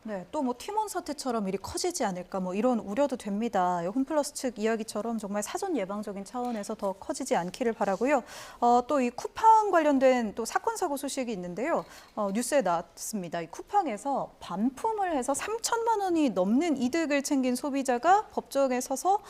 네, 또 뭐 팀원 사태처럼 일이 커지지 않을까 뭐 이런 우려도 됩니다. 홈플러스 측 이야기처럼 정말 사전 예방적인 차원에서 더 커지지 않기를 바라고요. 또 이 쿠팡 관련된 또 사건 사고 소식이 있는데요. 뉴스에 나왔습니다. 이 쿠팡에서 반품을 해서 3천만 원이 넘는 이득을 챙긴 소비자가 법정에 서서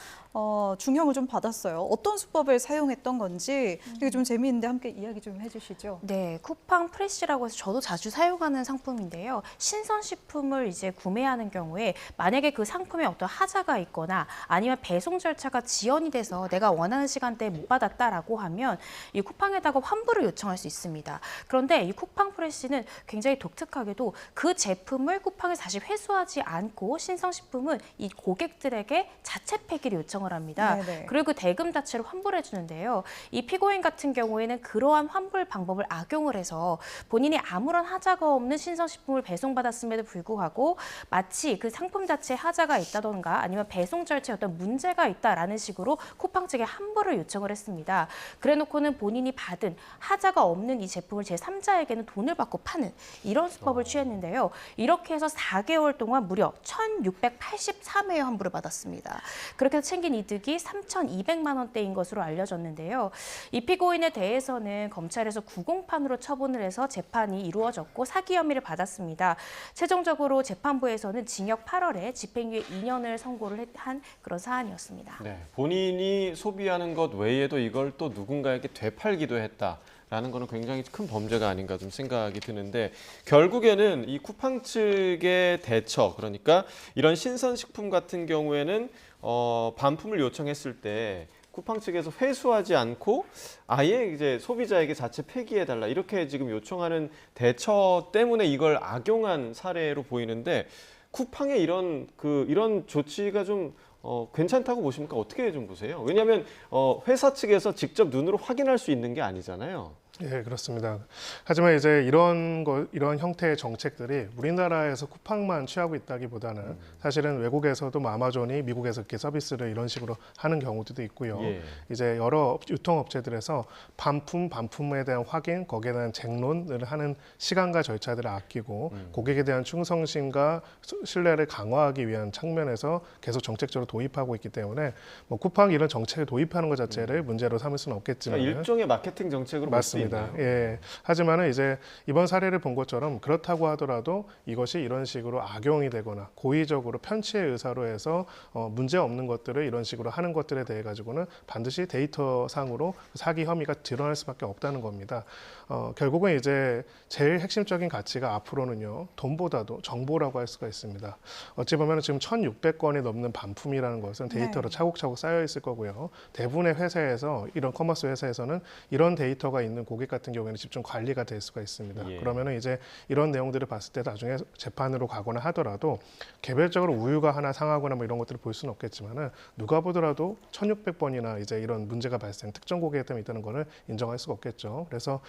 중형을 좀 받았어요. 어떤 수법을 사용했던 건지 이게 좀 재미있는데 함께 이야기 좀 해주시죠. 네, 쿠팡 프레시라고 해서 저도 자주 사용하는 상품인데요. 신선식품을 이제 구매하는 경우에 만약에 그 상품에 어떤 하자가 있거나 아니면 배송 절차가 지연이 돼서 내가 원하는 시간대에 못 받았다라고 하면 이 쿠팡에다가 환불을 요청할 수 있습니다. 그런데 이 쿠팡 프레시는 굉장히 독특하게도 그 제품을 쿠팡에 다시 회수하지 않고 신선식품은 이 고객들에게 자체 폐기를 요청을 합니다. 네네. 그리고 그 대금 자체를 환불해 주는데요. 이 피고인 같은 경우에는 그러한 환불 방법을 악용을 해서 본인이 아무런 하자가 없는 신선식품을 배송받았음에도 불구하고 마치 그 상품 자체에 하자가 있다던가 아니면 배송 절차에 어떤 문제가 있다라는 식으로 쿠팡 측에 환불을 요청을 했습니다. 그래놓고는 본인이 받은 하자가 없는 이 제품을 제3자에게는 돈을 받고 파는 이런 수법을 취했는데요. 이렇게 해서 4개월 동안 무려 1,683회의 환불을 받았습니다. 그렇게 해서 챙긴 이득이 3,200만 원대인 것으로 알려졌는데요. 이 피고인에 대해서는 검찰에서 구공판으로 처분을 해서 재판이 이루어졌고 사기 혐의를 받았습니다. 최종적으로 재판부에서는 징역 8월에 집행유예 2년을 선고를 한 그런 사안이었습니다. 네, 본인이 소비하는 것 외에도 이걸 또 누군가에게 되팔기도 했다라는 거는 굉장히 큰 범죄가 아닌가 좀 생각이 드는데 결국에는 이 쿠팡 측의 대처, 그러니까 이런 신선식품 같은 경우에는 반품을 요청했을 때 쿠팡 측에서 회수하지 않고 아예 이제 소비자에게 자체 폐기해달라 이렇게 지금 요청하는 대처 때문에 이걸 악용한 사례로 보이는데 쿠팡의 이런 조치가 좀 괜찮다고 보십니까? 어떻게 좀 보세요? 왜냐하면 회사 측에서 직접 눈으로 확인할 수 있는 게 아니잖아요. 예, 그렇습니다. 하지만 이제 이런 형태의 정책들이 우리나라에서 쿠팡만 취하고 있다기보다는 사실은 외국에서도 뭐 아마존이 미국에서 이렇게 서비스를 이런 식으로 하는 경우도 있고요. 예. 이제 여러 유통업체들에서 반품에 대한 확인, 거기에 대한 쟁론을 하는 시간과 절차들을 아끼고 고객에 대한 충성심과 신뢰를 강화하기 위한 측면에서 계속 정책적으로 도입하고 있기 때문에 뭐 쿠팡이 이런 정책을 도입하는 것 자체를 문제로 삼을 수는 없겠지만 그러니까 일종의 마케팅 정책으로 볼 수 있네요. 예. 하지만은 이제 이번 사례를 본 것처럼 그렇다고 하더라도 이것이 이런 식으로 악용이 되거나 고의적으로 편취의 의사로 해서 문제 없는 것들을 이런 식으로 하는 것들에 대해 가지고는 반드시 데이터상으로 사기 혐의가 드러날 수밖에 없다는 겁니다. 결국은 이제 제일 핵심적인 가치가 앞으로는요 돈보다도 정보라고 할 수가 있습니다. 어찌 보면 지금 1,600건이 넘는 반품이라는 부분이라는 것은 데이터로 차곡차곡 쌓여 있을 거고요. 대부분의 회사에서 이런 커머스 회사에서는 이런 데이터가 있는 고객 같은 경우에는 집중 관리가 될 수가 있습니다. 예. 그러면은 이제 이런 내용들을 봤을 때 나중에 재판으로 가거나 하더라도 개별적으로 우유가 하나 상하거나 뭐 이런 것들을 볼 수는 없겠지만은 누가 보더라도 1,600번이나 이제 이런 문제가 발생, 특정 고객에 때문에 있다는 거를 인정할 수가 없겠죠. 그래서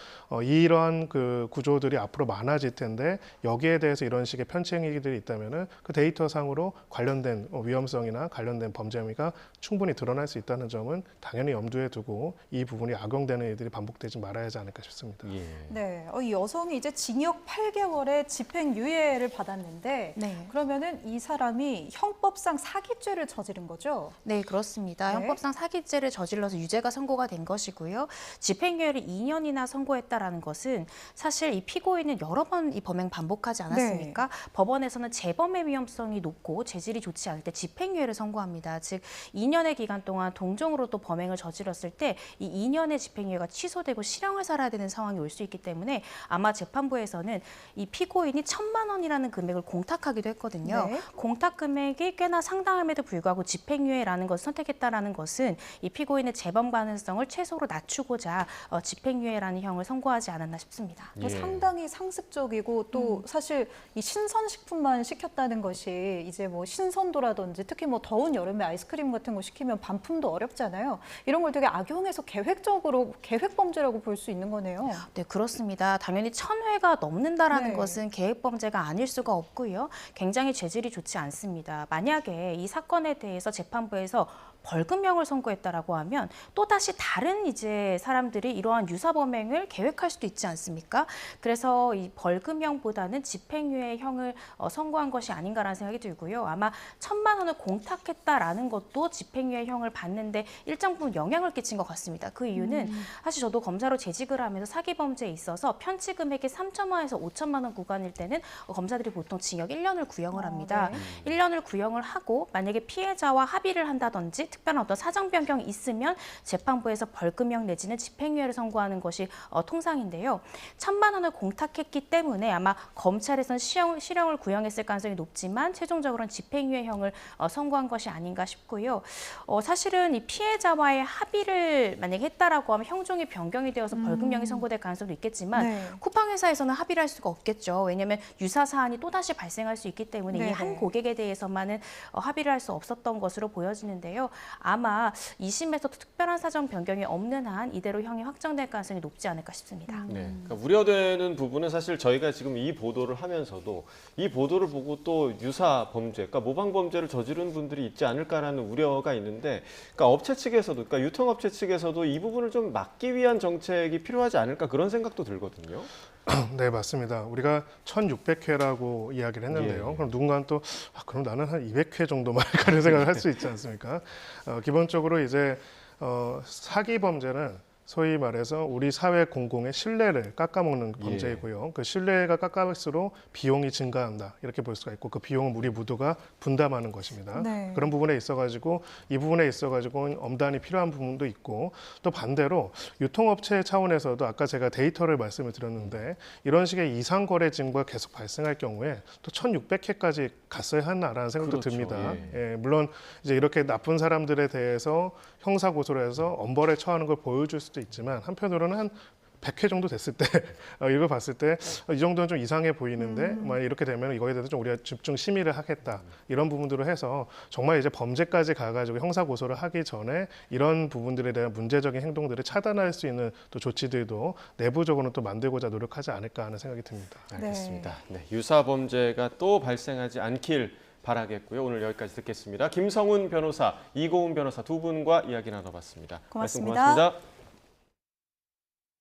이런 그 구조들이 앞으로 많아질 텐데 여기에 대해서 이런 식의 편취 행위들이 있다면은 그 데이터 상으로 관련된 위험성이나 관련된 범죄 혐의가 충분히 드러날 수 있다는 점은 당연히 염두에 두고 이 부분이 악용되는 일들이 반복되지 말아야 하지 않을까 싶습니다. 예. 네, 이 여성이 이제 징역 8개월의 집행유예를 받았는데 네. 그러면은 이 사람이 형법상 사기죄를 저지른 거죠? 네, 그렇습니다. 네. 형법상 사기죄를 저질러서 유죄가 선고가 된 것이고요. 집행유예를 2년이나 선고했다라는 것은 사실 이 피고인은 여러 번 이 범행 반복하지 않았습니까? 법원에서는 재범의 위험성이 높고 재질이 좋지 않을 때 집행유예를 선고합니다. 즉 2년의 기간 동안 동종으로 또 범행을 저질렀을 때 이 2년의 집행유예가 취소되고 실형을 살아야 되는 상황이 올 수 있기 때문에 아마 재판부에서는 이 피고인이 1,000만 원이라는 금액을 공탁하기도 했거든요. 네. 공탁 금액이 꽤나 상당함에도 불구하고 집행유예라는 것을 선택했다라는 것은 이 피고인의 재범 가능성을 최소로 낮추고자 집행유예라는 형을 선고하지 않았나 싶습니다. 예. 상당히 상습적이고 또 사실 이 신선식품만 시켰다는 것이 이제 뭐 신선도라든지 특히 뭐 더운 여름에 아이스크림 같은 거 시키면 반품도 어렵잖아요. 이런 걸 되게 악용해서 계획적으로 계획범죄라고 볼 수 있는 거네요. 네, 그렇습니다. 당연히 1,000회가 넘는다라는 네. 것은 계획범죄가 아닐 수가 없고요. 굉장히 죄질이 좋지 않습니다. 만약에 이 사건에 대해서 재판부에서 벌금형을 선고했다라고 하면 또다시 다른 이제 사람들이 이러한 유사 범행을 계획할 수도 있지 않습니까? 그래서 이 벌금형보다는 집행유예형을 선고한 것이 아닌가라는 생각이 들고요. 아마 1,000만 원을 공탁했다라는 것도 집행유예형을 받는데 일정 부분 영향을 끼친 것 같습니다. 그 이유는 사실 저도 검사로 재직을 하면서 사기 범죄에 있어서 편취 금액이 3천만 원에서 5천만 원 구간일 때는 검사들이 보통 징역 1년을 구형을 합니다. 1년을 구형을 하고 만약에 피해자와 합의를 한다든지 특별한 어떤 사정 변경이 있으면 재판부에서 벌금형 내지는 집행유예를 선고하는 것이 통상인데요. 1,000만 원을 공탁했기 때문에 아마 검찰에서는 실형을 구형했을 가능성이 높지만 최종적으로는 집행유예형을 선고한 것이 아닌가 싶고요. 사실은 이 피해자와의 합의를 만약에 했다라고 하면 형종이 변경이 되어서 벌금형이 선고될 가능성도 있겠지만 네. 쿠팡 회사에서는 합의를 할 수가 없겠죠. 왜냐하면 유사 사안이 또다시 발생할 수 있기 때문에 이 한 네네. 고객에 대해서만은 합의를 할 수 없었던 것으로 보여지는데요. 아마 2심에서도 특별한 사정 변경이 없는 한 이대로 형이 확정될 가능성이 높지 않을까 싶습니다. 네, 그러니까 우려되는 부분은 사실 저희가 지금 이 보도를 하면서도 이 보도를 보고 또 유사 범죄, 그러니까 모방 범죄를 저지른 분들이 있지 않을까라는 우려가 있는데, 그러니까 업체 측에서도, 그러니까 유통업체 측에서도 이 부분을 좀 막기 위한 정책이 필요하지 않을까 그런 생각도 들거든요. 네, 맞습니다. 우리가 1,600회라고 이야기를 했는데요. 예. 그럼 누군가는 또 그럼 나는 한 200회 정도만 할까라는 생각을 할 수 있지 않습니까? 기본적으로 이제 사기 범죄는 소위 말해서 우리 사회 공공의 신뢰를 깎아먹는 범죄이고요. 그 신뢰가 깎아갈수록 비용이 증가한다 이렇게 볼 수가 있고 그 비용은 우리 모두가 분담하는 것입니다. 네. 그런 부분에 있어가지고 이 부분에 있어가지고 엄단이 필요한 부분도 있고 또 반대로 유통업체 차원에서도 아까 제가 데이터를 말씀을 드렸는데 이런 식의 이상 거래 징후가 계속 발생할 경우에 또 1,600회까지 갔어야 하나라는 생각도 그렇죠. 듭니다. 예. 예, 물론 이제 이렇게 나쁜 사람들에 대해서 형사 고소를 해서 엄벌에 처하는 걸 보여줄 수도 있지만 한편으로는 한 100회 정도 됐을 때 이걸 봤을 때 이 정도는 좀 이상해 보이는데 만약 이렇게 되면 이거에 대해서 좀 우리가 집중 심의를 하겠다 이런 부분들을 해서 정말 이제 범죄까지 가가지고 형사 고소를 하기 전에 이런 부분들에 대한 문제적인 행동들을 차단할 수 있는 또 조치들도 내부적으로는 또 만들고자 노력하지 않을까 하는 생각이 듭니다. 알겠습니다. 네, 유사 범죄가 또 발생하지 않길 바라겠고요. 오늘 여기까지 듣겠습니다. 김성훈 변호사, 이고은 변호사 두 분과 이야기 나눠봤습니다. 고맙습니다. 말씀 고맙습니다.